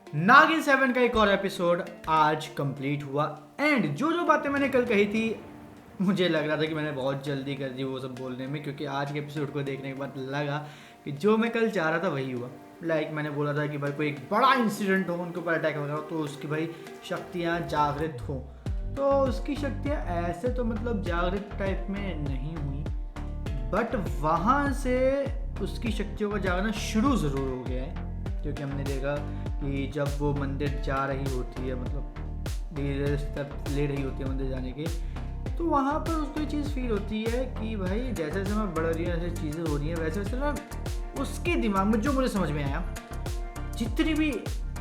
नागिन 7 का एक और एपिसोड आज कंप्लीट हुआ। एंड जो जो बातें मैंने कल कही थी, मुझे लग रहा था कि मैंने बहुत जल्दी कर दी वो सब बोलने में, क्योंकि आज के एपिसोड को देखने के बाद लगा कि जो मैं कल चाह रहा था वही हुआ। मैंने बोला था कि भाई कोई एक बड़ा इंसिडेंट हो, उनके ऊपर अटैक वगैरह हो, तो उसकी भाई शक्तियाँ जागृत हो। तो उसकी शक्तियाँ ऐसे तो मतलब जागृत टाइप में नहीं हुई, बट वहाँ से उसकी शक्तियों का जागना शुरू ज़रूर हो गया है। क्योंकि हमने देखा कि जब वो मंदिर जा रही होती है, मतलब धीरे स्टेप ले रही होती है मंदिर जाने के, तो वहाँ पर उसको ये चीज़ फील होती है कि भाई जैसे जैसे मैं बढ़ रही हूँ, ऐसे चीज़ें हो रही हैं, वैसे वैसे ना उसके दिमाग में जो मुझे समझ में आया, जितनी भी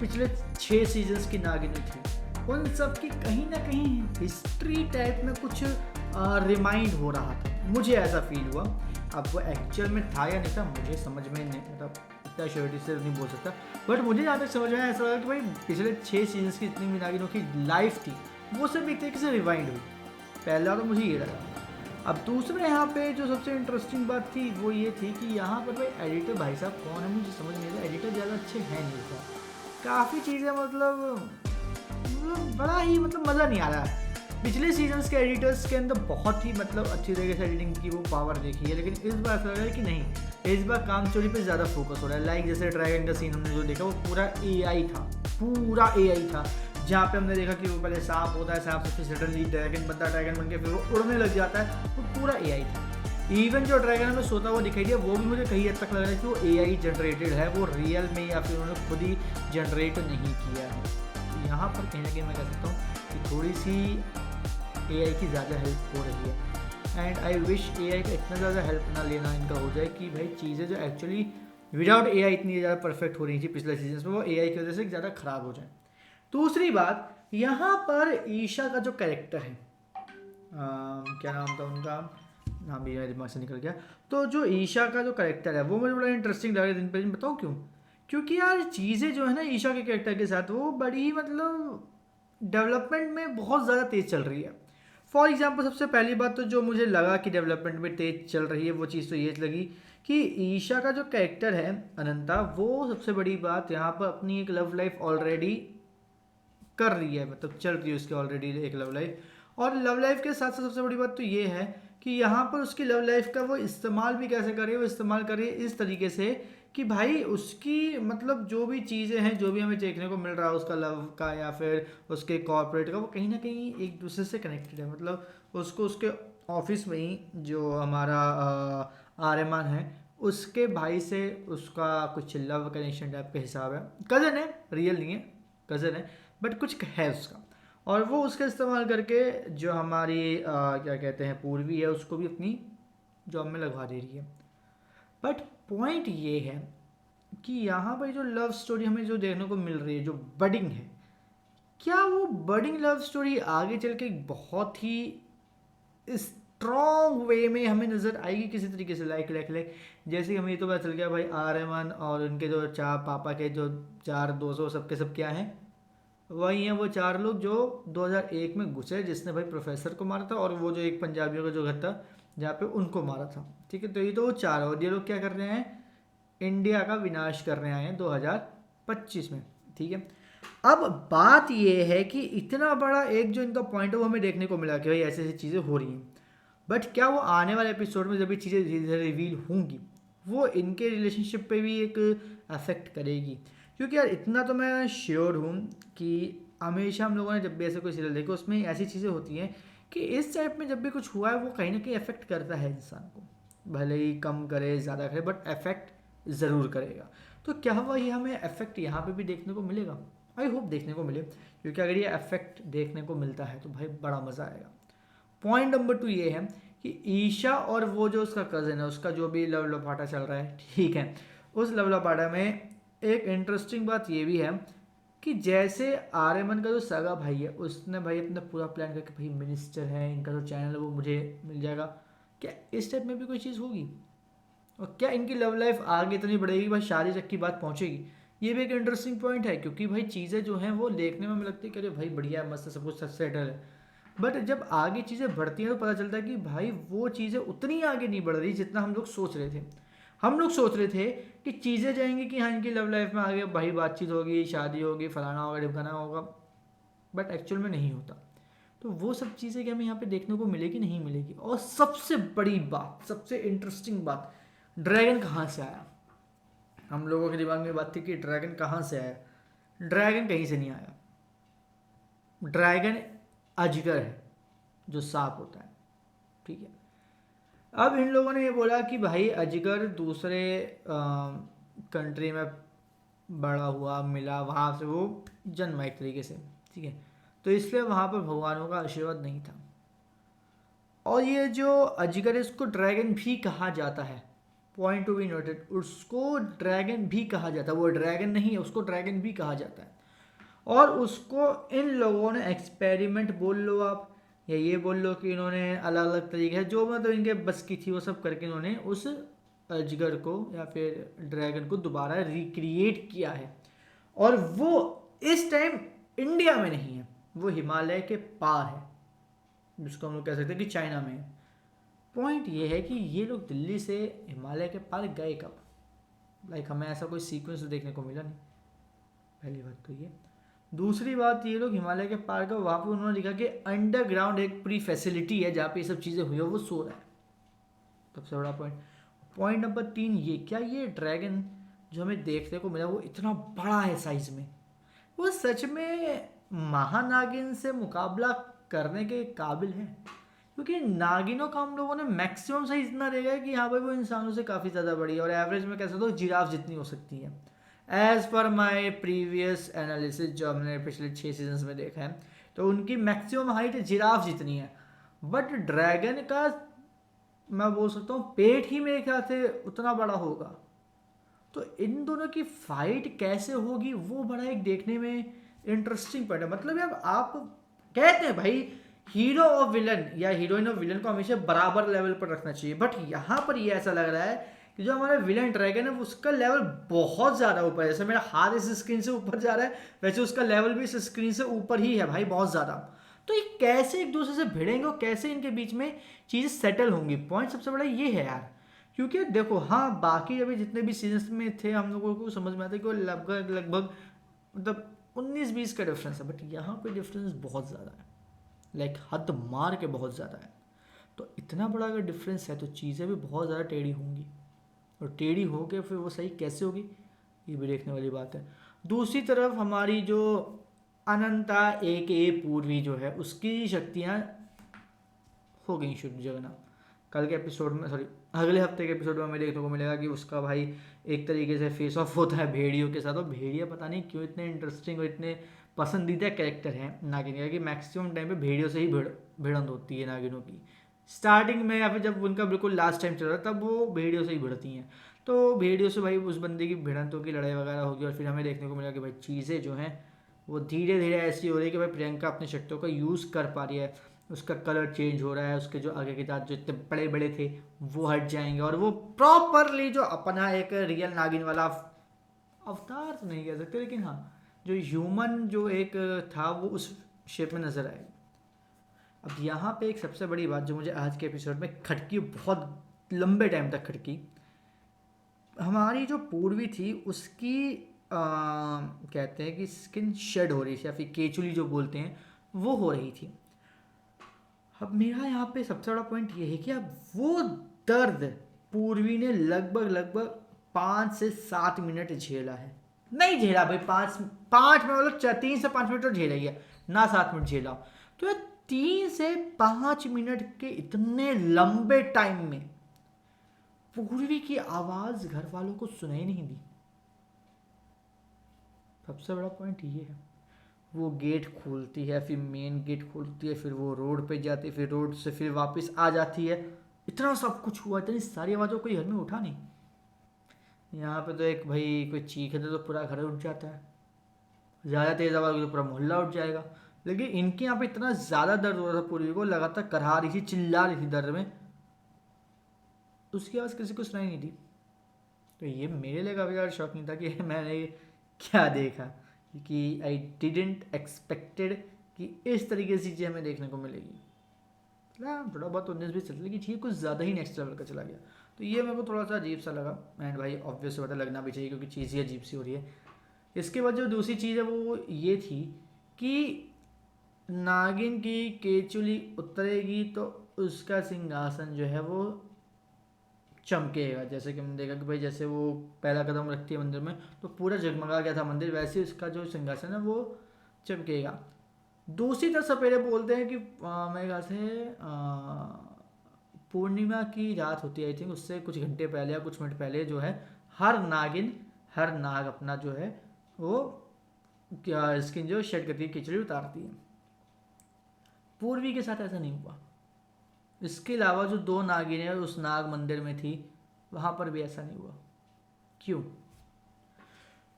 पिछले 6 सीजन्स की नागिनी थी, उन सब की कहीं ना कहीं हिस्ट्री टाइप में कुछ रिमाइंड हो रहा था। मुझे ऐसा फील हुआ। अब वो एक्चुअल में था या नहीं था मुझे समझ में नहीं, मतलब इतना श्योरिटी से नहीं बोल सकता, बट मुझे जहाँ तक समझ में आया ऐसा लगा कि भाई पिछले 6 सीजन्स की जितनी भी नागिनों की लाइफ थी, वो सब एक तरीके से रिवाइंड हुई। पहला तो मुझे ये लगा। अब दूसरा यहाँ पे जो सबसे इंटरेस्टिंग बात थी वो ये थी कि यहाँ पर भाई एडिटर भाई साहब कौन है मुझे समझ नहीं आता। एडिटर ज़्यादा अच्छे हैं नहीं था, काफ़ी चीज़ें मतलब बड़ा ही मतलब मज़ा नहीं आ रहा है। पिछले सीजन्स के एडिटर्स के अंदर बहुत ही मतलब अच्छी तरीके से एडिटिंग की वो पावर देखी है, लेकिन इस बार ऐसा लग रहा है कि नहीं, इस बार काम चोरी पे ज़्यादा फोकस हो रहा है। लाइक जैसे ड्रैगन का सीन हमने जो देखा वो पूरा एआई था, पूरा एआई था। जहाँ पे हमने देखा कि वो पहले सांप होता है, सांप से फिर सडनली ड्रैगन बनता है, ड्रैगन बन के फिर वो उड़ने लग जाता है, वो पूरा एआई था। इवन जो ड्रैगन में सोता हुआ दिखाई दिया वो भी मुझे कहीं हद तक लग रहा है कि वो एआई जनरेटेड है, वो रियल में या फिर उन्होंने खुद ही जनरेट नहीं किया है। तो यहाँ पर कहीं ना कहीं मैं कह सकता हूँ कि थोड़ी सी एआई की ज़्यादा हेल्प हो रही है। एंड आई विश एआई का इतना ज़्यादा हेल्प ना लेना इनका हो जाए कि भाई चीज़ें जो एक्चुअली विदाउट एआई इतनी ज़्यादा परफेक्ट हो रही थी पिछले सीजन में, वो एआई की वजह से ज़्यादा ख़राब हो जाए। दूसरी बात, यहाँ पर ईशा का जो कैरेक्टर है, क्या नाम था उनका, नाम भी मेरे दिमाग से निकल गया। तो जो ईशा का जो कैरेक्टर है वो मुझे बड़ा इंटरेस्टिंग लगा दिन पे दिन। बताऊँ क्यों? क्योंकि यार चीज़ें जो है ना ईशा के कैरेक्टर के साथ वो बड़ी ही मतलब डेवलपमेंट में बहुत ज़्यादा तेज़ चल रही है। फॉर एग्जाम्पल सबसे पहली बात तो जो मुझे लगा कि डेवलपमेंट में तेज़ चल रही है वो चीज़ तो ये लगी कि ईशा का जो कैरेक्टर है अनंता, वो सबसे बड़ी बात यहाँ पर अपनी एक लव लाइफ ऑलरेडी कर रही है, मतलब चल रही है उसकी ऑलरेडी एक लव लाइफ। और लव लाइफ के साथ साथ सबसे बड़ी बात तो ये है कि यहाँ पर उसकी लव लाइफ का वो इस्तेमाल भी कैसे करे, वो इस्तेमाल करे इस तरीके से कि भाई उसकी मतलब जो भी चीज़ें हैं, जो भी हमें देखने को मिल रहा है उसका लव का या फिर उसके कॉर्पोरेट का, वो कहीं ना कहीं एक दूसरे से कनेक्टेड है। मतलब उसको उसके ऑफिस में ही जो हमारा आर्यमान है उसके भाई से उसका कुछ लव कनेक्शन टाइप का हिसाब है। कज़न है, रियल नहीं है, कज़न है, बट कुछ है उसका। और वो उसका इस्तेमाल करके जो हमारी क्या कहते हैं पूर्वी है उसको भी अपनी जॉब में लगवा दे रही है। बट पॉइंट ये है कि यहाँ पर जो लव स्टोरी हमें जो देखने को मिल रही है, जो बडिंग है, क्या वो बडिंग लव स्टोरी आगे चल के बहुत ही स्ट्रॉन्ग वे में हमें नज़र आएगी किसी तरीके से? लाइक जैसे कि हमें ये तो पता चल गया भाई आर्यमन और उनके जो चार पापा के जो 4 दोस्तों सबके सब क्या हैं, वही हैं वो 4 लोग जो 2001 में घुसे, जिसने भाई प्रोफेसर को मारा था और वो जो एक पंजाबियों का जो घर था जहाँ पे उनको मारा था। ठीक है, तो ये तो वो 4 और ये लोग क्या कर रहे हैं, इंडिया का विनाश करने आए हैं 2025 में। ठीक है, अब बात ये है कि इतना बड़ा एक जो इनका पॉइंट है वो हमें देखने को मिला कि भाई ऐसी ऐसी चीज़ें हो रही हैं, बट क्या वो आने वाले एपिसोड में जब ये चीज़ें धीरे धीरे रिवील होंगी वो इनके रिलेशनशिप पे भी एक अफेक्ट करेगी? क्योंकि यार इतना तो मैं श्योर हूँ कि हमेशा हम लोगों ने जब भी ऐसे कोई सीरियल देखे उसमें ऐसी चीज़ें होती हैं कि इस टाइप में जब भी कुछ हुआ है वो कहीं ना कहीं अफेक्ट करता है इंसान को, भले ही कम करे ज़्यादा करे, बट अफेक्ट ज़रूर करेगा। तो क्या वही हमें अफेक्ट यहाँ पे भी देखने को मिलेगा? आई होप देखने को मिले, क्योंकि अगर ये अफेक्ट देखने को मिलता है तो भाई बड़ा मज़ा आएगा। पॉइंट नंबर 2 ये है कि ईशा और वो जो उसका कज़न है उसका जो भी लव लपाटा चल रहा है, ठीक है, उस लव लपाटा में एक इंटरेस्टिंग बात ये भी है कि जैसे आर्यमन का जो सगा भाई है उसने भाई अपना पूरा प्लान करके भाई मिनिस्टर है, इनका जो चैनल है वो मुझे मिल जाएगा, क्या इस टाइप में भी कोई चीज़ होगी? और क्या इनकी लव लाइफ आगे इतनी बढ़ेगी भाई शादी तक की बात पहुंचेगी? ये भी एक इंटरेस्टिंग पॉइंट है, क्योंकि भाई चीज़ें जो हैं वो देखने में हमें लगती है कि अरे भाई बढ़िया है, मस्त सब कुछ सेटल है, बट जब आगे चीज़ें बढ़ती हैं तो पता चलता है कि भाई वो चीज़ें उतनी आगे नहीं बढ़ रही जितना हम लोग सोच रहे थे। हम लोग सोच रहे थे कि चीज़ें जाएंगी कि हाँ इनकी लव लाइफ में आगे भाई बातचीत होगी, शादी होगी, फलाना होगा, ढिमकाना होगा, बट एक्चुअल में नहीं होता। तो वो सब चीज़ें कि हमें यहाँ पे देखने को मिलेगी, नहीं मिलेगी। और सबसे बड़ी बात, सबसे इंटरेस्टिंग बात, ड्रैगन कहाँ से आया। हम लोगों के दिमाग में बात थी कि ड्रैगन कहाँ से आया। ड्रैगन कहीं से नहीं आया। ड्रैगन अजगर है, जो सांप होता है, ठीक है। अब इन लोगों ने ये बोला कि भाई अजगर दूसरे कंट्री में बड़ा हुआ, मिला, वहाँ से वो जन्मा एक तरीके से, ठीक है। तो इसलिए वहाँ पर भगवानों का आशीर्वाद नहीं था। और ये जो अजगर है इसको ड्रैगन भी कहा जाता है, पॉइंट टू बी नोटेड, उसको ड्रैगन भी कहा जाता है। वो ड्रैगन नहीं है, उसको ड्रैगन भी कहा जाता है। और उसको इन लोगों ने एक्सपेरिमेंट बोल लो आप, या ये बोल लो कि इन्होंने अलग अलग तरीके जो मतलब इनके बस की थी वो सब करके इन्होंने उस अजगर को या फिर ड्रैगन को दोबारा रिक्रिएट किया है। और वो इस टाइम इंडिया में नहीं है, वो हिमालय के पार है, जिसको हम लोग कह सकते हैं कि चाइना में है। पॉइंट ये है कि ये लोग दिल्ली से हिमालय के पार गए कब, लाइक हमें ऐसा कोई सीक्वेंस देखने को मिला नहीं, पहली बात तो ये। दूसरी बात, ये लोग हिमालय के पार का, वहाँ पर उन्होंने लिखा कि अंडरग्राउंड एक पूरी फैसिलिटी है जहाँ पे ये सब चीज़ें हुई है, वो सो रहा है। सबसे बड़ा पॉइंट। पॉइंट नंबर 3 ये, क्या ये ड्रैगन जो हमें देखने को मिला वो इतना बड़ा है साइज में, वो सच में महानागिन से मुकाबला करने के काबिल है? क्योंकि नागिनों का हम लोगों ने मैक्सिमम साइज इतना देखा है कि हाँ भाई वो इंसानों से काफ़ी ज़्यादा बड़ी है, और एवरेज में कह सकते हो जिराफ जितनी हो सकती है। As per my previous analysis जो हमने पिछले 6 सीजन्स में देखा है, तो उनकी मैक्सिमम हाइट जिराफ जितनी है। बट ड्रैगन का मैं बोल सकता हूँ पेट ही मेरे ख्याल से उतना बड़ा होगा। तो इन दोनों की फाइट कैसे होगी वो बड़ा एक देखने में इंटरेस्टिंग पॉइंट है। मतलब यार आप कहते हैं भाई हीरो और विलन या हीरोइन और विलन को हमेशा बराबर लेवल पर रखना चाहिए, बट यहाँ पर ये ऐसा लग रहा है कि जो हमारा विलन ड्रैगन है उसका लेवल बहुत ज़्यादा ऊपर है। जैसे मेरा हाथ इस स्क्रीन से ऊपर जा रहा है, वैसे उसका लेवल भी इस स्क्रीन से ऊपर ही है भाई, बहुत ज़्यादा। तो ये कैसे एक दूसरे से भिड़ेंगे और कैसे इनके बीच में चीज़ें सेटल होंगी, पॉइंट सबसे बड़ा ये है यार। क्योंकि देखो हाँ, बाकी अभी जितने भी सीजन में थे हम लोगों को समझ में आता है कि वो लगभग लगभग मतलब 19-20 का डिफरेंस है, बट यहाँ पे डिफरेंस बहुत ज़्यादा है, लाइक हद मार के बहुत ज़्यादा है। तो इतना बड़ा अगर डिफरेंस है तो चीज़ें भी बहुत ज़्यादा टेढ़ी होंगी, और टेढ़ी हो के फिर वो सही कैसे होगी ये भी देखने वाली बात है। दूसरी तरफ हमारी जो अनंता एक ए पूर्वी जो है उसकी शक्तियाँ हो गई शुद्ध जगना। कल के एपिसोड में, सॉरी अगले हफ्ते के एपिसोड में हमें देखने को मिलेगा कि उसका भाई एक तरीके से फेस ऑफ होता है भेड़ियों के साथ। और भेड़िया पता नहीं क्यों इतने इंटरेस्टिंग और इतने पसंदीदा कैरेक्टर हैं नागिन का, कि मैक्सिमम टाइम पे भेड़ियों से ही भिड़ंत होती है नागिनों की, स्टार्टिंग में या फिर जब उनका बिल्कुल लास्ट टाइम चल रहा है तब वो भेड़ियों से ही भिड़ती हैं। तो भेड़ियों से भाई उस बंदे की भिड़ंतों की लड़ाई वगैरह होगी, और फिर हमें देखने को मिलेगा कि भाई चीज़ें जो हैं वो धीरे धीरे ऐसी हो रही है कि भाई प्रियंका अपनी शक्तियों का यूज़ कर पा रही है, उसका कलर चेंज हो रहा है, उसके जो आगे के दांत जो इतने बड़े बड़े थे वो हट जाएंगे, और वो प्रॉपरली जो अपना एक रियल नागिन वाला अवतार तो नहीं कह सकते, लेकिन हाँ जो ह्यूमन जो एक था वो उस शेप में नज़र आएगा। अब यहाँ पे एक सबसे बड़ी बात जो मुझे आज के एपिसोड में खटकी, बहुत लंबे टाइम तक खटकी, हमारी जो पूर्वी थी उसकी कहते हैं कि स्किन शेड हो रही थी, या फिर केचुली जो बोलते हैं वो हो रही थी। अब मेरा यहाँ पे सबसे बड़ा पॉइंट ये है कि अब वो दर्द पूर्वी ने लगभग लगभग 5 से 7 मिनट झेला है। नहीं झेला भाई, 5 में मतलब 3 से 5 मिनट तो झेला ही है ना, 7 मिनट झेला। तो 3 से 5 मिनट के इतने लंबे टाइम में पूर्वी की आवाज़ घर वालों को सुनाई नहीं दी। सबसे बड़ा पॉइंट ये है, वो गेट खोलती है, फिर मेन गेट खोलती है, फिर वो रोड पे जाती है, फिर रोड से फिर वापस आ जाती है। इतना सब कुछ हुआ, इतनी सारी आवाज़ों कोई घर में उठा नहीं। यहाँ पे तो एक भाई कोई चीखे तो पूरा घर उठ जाता है, ज़्यादा तेज़ आवाज़ तो पूरा मोहल्ला उठ जाएगा। लेकिन इनके यहाँ पे इतना ज़्यादा दर्द हो रहा था, पूर्वी को लगातार करहा रही थी, चिल्ला रही थी दर्द में, उसकी आवाज़ किसी को सुनाई नहीं दी। तो ये मेरे लिए काफ़ी ज़्यादा शॉकिंग था कि मैंने क्या देखा, कि आई डिडेंट एक्सपेक्टेड कि इस तरीके से चीज़ें हमें देखने को मिलेगी। थोड़ा बहुत 19-20 चल, लेकिन ठीक कुछ ज़्यादा ही नेक्स्ट लेवल का चला गया। तो ये मेरे को थोड़ा सा अजीब सा लगा, एंड भाई ऑब्वियस बात है लगना भी चाहिए क्योंकि चीज़ ही अजीब सी हो रही है। इसके बाद जो दूसरी चीज़ है वो ये थी कि नागिन की केचुली उतरेगी तो उसका सिंहासन जो है वो चमकेगा। जैसे कि हमने देखा कि भाई जैसे वो पहला कदम रखती है मंदिर में तो पूरा जगमगा गया था मंदिर, वैसे ही उसका जो सिंहासन है वो चमकेगा। दूसरी तरफ सपेरे बोलते हैं कि मेरे ख्याल से पूर्णिमा की रात होती है आई थिंक, उससे कुछ घंटे पहले या कुछ मिनट पहले जो है हर नागिन हर नाग अपना जो है वो क्या स्किन जो शेड करती है, खिचड़ी उतारती है। पूर्वी के साथ ऐसा नहीं हुआ। इसके अलावा जो दो नागिनें उस नाग मंदिर में थी वहां पर भी ऐसा नहीं हुआ। क्यों?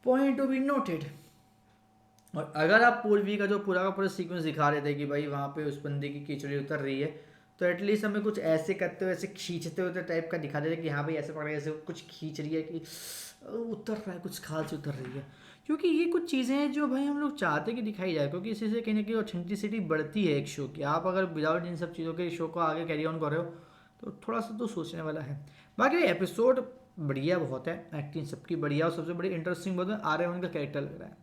Point to be noted. और अगर आप पूर्वी का जो पूरा का पूरा सीक्वेंस दिखा रहे थे कि भाई वहां पे उस बंदे की खिचड़ी उतर रही है, तो एटलीस्ट हमें कुछ ऐसे करते हुए ऐसे खींचते हुए टाइप का दिखा देते कि हाँ भाई ऐसे पकड़ ऐसे कुछ खींच रही है कि उतर रहा है, कुछ खाल से उतर रही है। क्योंकि ये कुछ चीज़ें हैं जो भाई हम लोग चाहते हैं कि दिखाई जाए, क्योंकि इसी से कहीं ना कहीं ऑथेंटिसिटी बढ़ती है एक शो की। आप अगर विदाउट इन सब चीज़ों के शो को आगे कैरी ऑन कर रहे हो तो थोड़ा सा तो सोचने वाला है। बाकी एपिसोड बढ़िया बहुत है, एक्टिंग सबकी बढ़िया, और सबसे बड़ी इंटरेस्टिंग बात है आर्यमन का कैरेक्टर लग रहा है।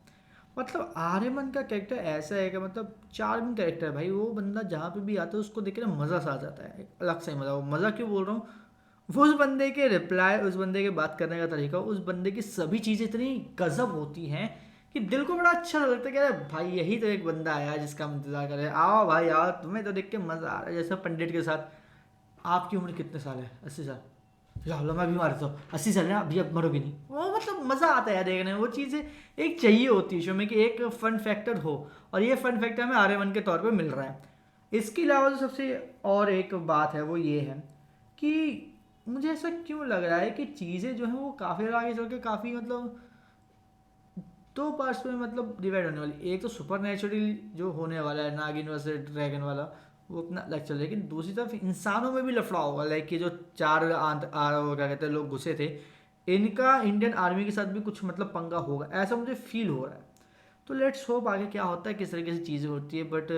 मतलब आर्यमन का कैरेक्टर ऐसा है कि मतलब चार्मिंग कैरेक्टर है भाई। वो बंदा जहाँ पे भी आता है उसको देख के ना मज़ा सा आ जाता है, एक अलग से मज़ा। वो मज़ा क्यों बोल रहा हूँ, वो उस बंदे के रिप्लाई, उस बंदे के बात करने का तरीका, उस बंदे की सभी चीज़ें इतनी गजब होती हैं कि दिल को बड़ा अच्छा लगता है कि अरे भाई यही तो एक बंदा आया जिसका हम इंतजार कर रहे हैं। आओ भाई आओ, तुम्हें तो देख के मज़ा आ रहा है। जैसे पंडित के साथ, आपकी उम्र कितने साल है? 80 साल। चलो मैं भी मारता हूँ, 80 साल है ना, अभी अब मरोगे नहीं। वो मतलब मज़ा आता है देखने में। वो चीज़ें एक चाहिए होती है शो में कि एक फन फैक्टर हो, और ये फन फैक्टर हमें आर्यमन के तौर पे मिल रहा है। इसके अलावा जो सबसे और एक बात है वो ये है कि मुझे ऐसा क्यों लग रहा है कि चीज़ें जो हैं वो काफ़ी आगे चल के काफ़ी मतलब दो पार्ट्स में मतलब डिवाइड होने वाली। एक तो सुपर नेचुरल जो होने वाला है नागिन वर्सेस ड्रैगन वाला, वो अपना अलग चल, लेकिन दूसरी तरफ इंसानों में भी लफड़ा होगा। लाइक कि जो चार क्या कहते हैं लोग घुसे थे, इनका इंडियन आर्मी के साथ भी कुछ मतलब पंगा होगा, ऐसा मुझे फील हो रहा है। तो लेट्स होप आगे क्या होता है, किस तरीके से चीज़ें होती है। बट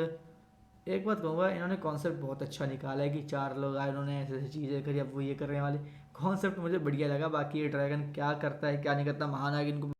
एक बात कहूँगा, इन्होंने कॉन्सेप्ट बहुत अच्छा निकाला है कि चार लोग आए, इन्होंने ऐसे ऐसी चीज़ें करी, अब वो ये करने वाले। कॉन्सेप्ट मुझे बढ़िया लगा। बाकी ये ड्रैगन क्या करता है क्या नहीं करता, महानागिन को